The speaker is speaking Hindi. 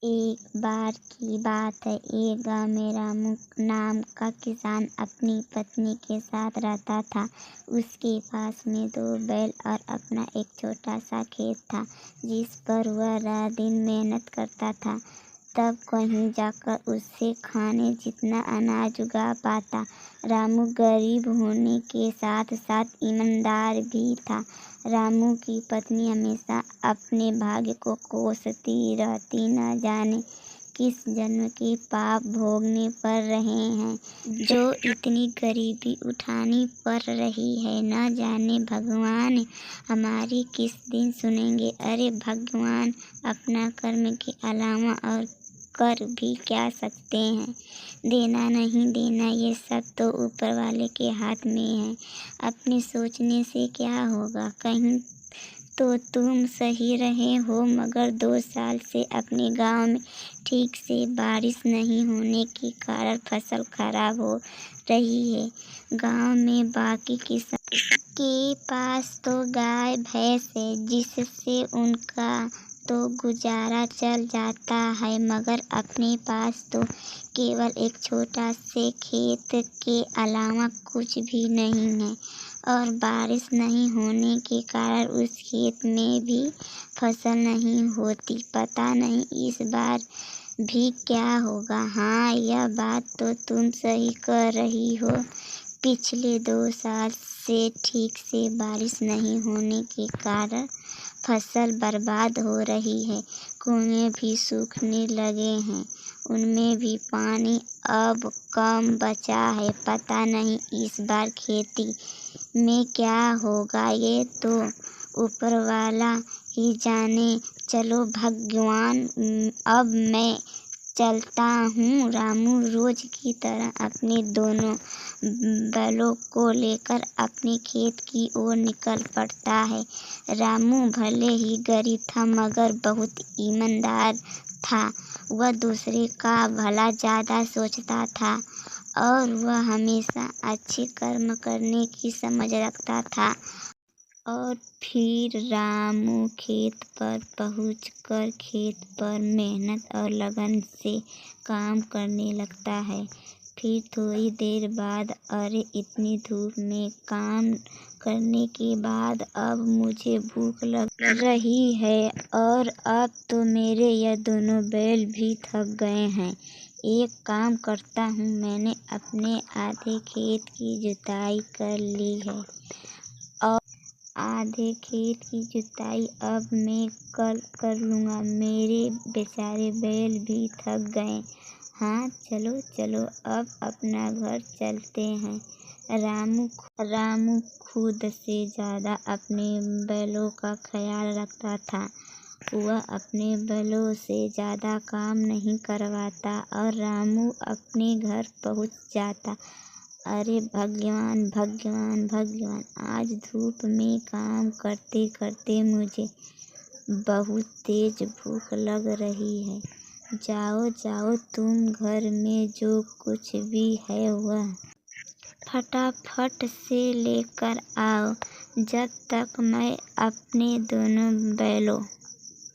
एक बार की बात है, एक गांव में रामू नाम का किसान अपनी पत्नी के साथ रहता था। उसके पास में 2 बैल और अपना एक छोटा सा खेत था, जिस पर वह रात दिन मेहनत करता था। तब कहीं जाकर उससे खाने जितना अनाज उगा पाता। रामू गरीब होने के साथ साथ ईमानदार भी था। रामू की पत्नी हमेशा अपने भाग्य को कोसती रहती, न जाने किस जन्म के पाप भोगने पड़ रहे हैं, जो इतनी गरीबी उठानी पड़ रही है। न जाने भगवान हमारी किस दिन सुनेंगे। अरे भगवान, अपना कर्म के अलावा और कर भी क्या सकते हैं। देना नहीं देना ये सब तो ऊपर वाले के हाथ में है। अपने सोचने से क्या होगा। कहीं तो तुम सही रहे हो, मगर 2 साल से अपने गांव में ठीक से बारिश नहीं होने के कारण फसल खराब हो रही है। गांव में बाकी किसान के पास तो गाय भैंस है, जिससे उनका तो गुजारा चल जाता है, मगर अपने पास तो केवल एक छोटा से खेत के अलावा कुछ भी नहीं है। और बारिश नहीं होने के कारण उस खेत में भी फसल नहीं होती। पता नहीं इस बार भी क्या होगा। हाँ, यह बात तो तुम सही कह रही हो। पिछले 2 साल से ठीक से बारिश नहीं होने के कारण फसल बर्बाद हो रही है। कुएं भी सूखने लगे हैं, उनमें भी पानी अब कम बचा है। पता नहीं इस बार खेती में क्या होगा, ये तो ऊपर वाला ही जाने। चलो भगवान, अब मैं चलता हूँ। रामू रोज की तरह अपने दोनों बैलों को लेकर अपने खेत की ओर निकल पड़ता है। रामू भले ही गरीब था, मगर बहुत ईमानदार था। वह दूसरे का भला ज़्यादा सोचता था और वह हमेशा अच्छे कर्म करने की समझ रखता था। और फिर रामू खेत पर पहुंचकर खेत पर मेहनत और लगन से काम करने लगता है। फिर थोड़ी देर बाद, अरे इतनी धूप में काम करने के बाद अब मुझे भूख लग रही है, और अब तो मेरे यह दोनों बैल भी थक गए हैं। एक काम करता हूँ, मैंने अपने आधे खेत की जुताई कर ली है, और आधे खेत की जुताई अब मैं कल कर लूँगा। मेरे बेचारे बैल भी थक गए। हाँ, चलो चलो, अब अपना घर चलते हैं। रामू खुद से ज़्यादा अपने बैलों का ख्याल रखता था। वह अपने बैलों से ज़्यादा काम नहीं करवाता और रामू अपने घर पहुँच जाता। अरे भगवान भगवान भगवान, आज धूप में काम करते करते मुझे बहुत तेज भूख लग रही है। जाओ जाओ, तुम घर में जो कुछ भी है वह फटाफट से लेकर आओ, जब तक मैं अपने दोनों बैलों